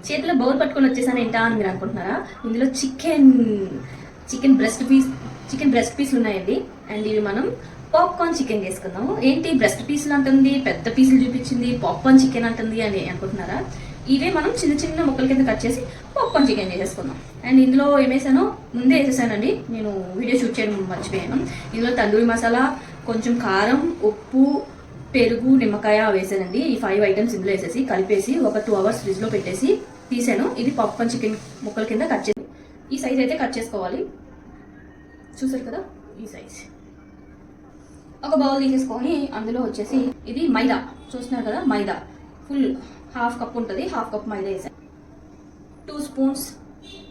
చేతిలో బౌల్ పట్టుకొని వచ్చేసాను ఏంటా అని మీరు అనుకుంటున్నారా? ఇందులో చికెన్ బ్రెస్ట్ పీస్ ఉన్నాయండి. అండ్ ఇవి మనం పాప్కార్న్ చికెన్ చేసుకుందాము. ఏంటి బ్రెస్ట్ పీసులు అంటుంది, పెద్ద పీసులు చూపించింది, పాప్కార్న్ చికెన్ అంటుంది అని అనుకుంటున్నారా? ఇవే మనం చిన్న చిన్న ముక్కల కింద కట్ చేసి పాప్కార్న్ చికెన్ చేసేసుకుందాం. అండ్ ఇందులో ఏమేసానో ముందే వేసేసానండి, నేను వీడియో షూట్ చేయడం మర్చిపోయాను. ఇందులో తందూరి మసాలా, కొంచెం కారం, ఉప్పు, పెరుగు, నిమ్మకాయ వేసానండి. ఈ 5 ఐటమ్స్ ఇందులో వేసేసి కలిపేసి ఒక 2 hours ఫ్రిడ్జ్లో పెట్టేసి తీసాను. ఇది పాప్కార్న్ చికెన్ ముక్కల కింద కట్ చేసి ఈ సైజ్ అయితే కట్ చేసుకోవాలి. చూసారు కదా, ఈ సైజ్. ఒక బౌల్ తీసేసుకొని అందులో వచ్చేసి ఇది మైదా చూస్తున్నారు కదా, మైదా ఫుల్ హాఫ్ కప్ ఉంటుంది, హాఫ్ కప్ మైదా వేసాను. 2 spoons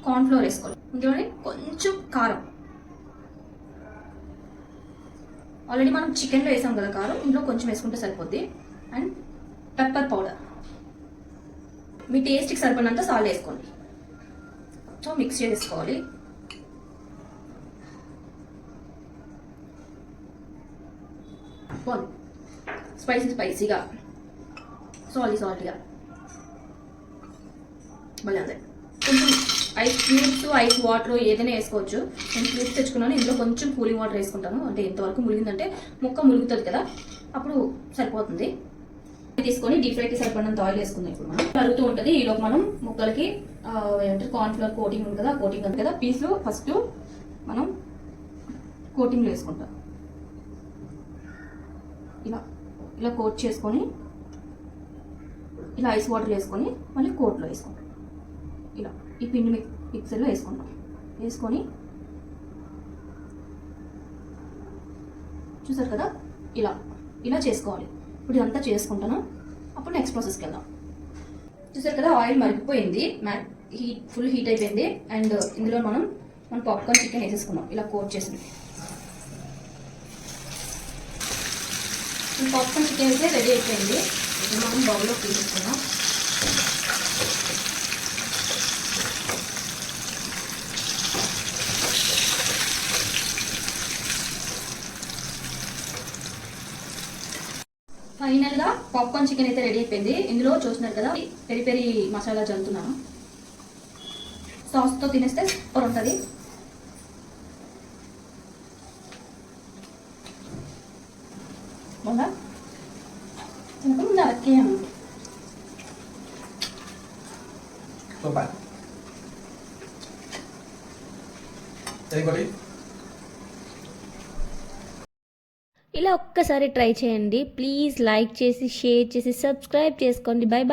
కార్న్ఫ్లోర్ వేసుకోవాలి. ఇందులోనే కొంచెం కారం, ఆల్రెడీ మనం చికెన్లో వేసాం కదా కారం, ఇందులో కొంచెం వేసుకుంటే సరిపోద్ది. అండ్ పెప్పర్ పౌడర్, మీ టేస్ట్కి సరిపడినంత సాల్ట్ వేసుకోండి. సో మిక్స్ చేసుకోవాలి. స్పైసీగా, సాల్టీగా మళ్ళీ అంతే. కొంచెం ఐస్ క్యూబ్స్, ఐస్ వాటర్ ఏదైనా వేసుకోవచ్చు. నేను క్యూబ్స్ తెచ్చుకున్నాను. ఇందులో కొంచెం కూలింగ్ వాటర్ వేసుకుంటాను. అంటే ఎంతవరకు ములిగిందంటే ముక్క ములుగుతుంది కదా, అప్పుడు సరిపోతుంది. తీసుకొని డీప్ ఫ్రైకి సరిపడినంత ఆయిల్ వేసుకుందాం. ఇప్పుడు మనం కలుగుతూ ఉంటుంది. ఈలోపు మనం ముక్కలకి ఏమంటారు కార్న్ఫ్లవర్ కోటింగ్ ఉంది కదా, కోటింగ్ ఉంది కదా, పీస్లు ఫస్ట్ మనం కోటింగ్లో వేసుకుంటాం. ఇలా కోట్ చేసుకొని ఇలా ఐస్ వాటర్ వేసుకొని మళ్ళీ కోట్లో వేసుకుంటాం. ఇలా ఈ పిండి మిక్సర్లో వేసుకుంటాం. వేసుకొని చూసారు కదా, ఇలా చేసుకోవాలి. ఇప్పుడు ఇదంతా చేసుకుంటాను. అప్పుడు నెక్స్ట్ ప్రాసెస్కి వెళ్దాం. చూసారు కదా, ఆయిల్ మరిగిపోయింది, ఫుల్ హీట్ అయిపోయింది. అండ్ ఇందులో మనం పాప్కార్న్ చికెన్ వేసేసుకున్నాం. ఇలా కోట్ చేసింది. పాప్కార్న్ చికెన్ అయితే రెడీ అయిపోయింది. ఇప్పుడు మనం బౌల్లో తీసేసుకున్నాం. ఫైనల్గా పాప్కార్న్ చికెన్ అయితే రెడీ అయిపోయింది. ఇందులో చూస్తున్నారు కదా, పెరి పెరి మసాలా చల్లుతున్నాను. సాస్తో తినేస్తే సూపర్ ఉంటుంది. Hola. Tengo una aquí. Sopa. ఇలా ఒక్కసారి ట్రై చేయండి ప్లీజ్. లైక్ చేసి, షేర్ చేసి, సబ్స్క్రైబ్ చేసుకోండి. By by.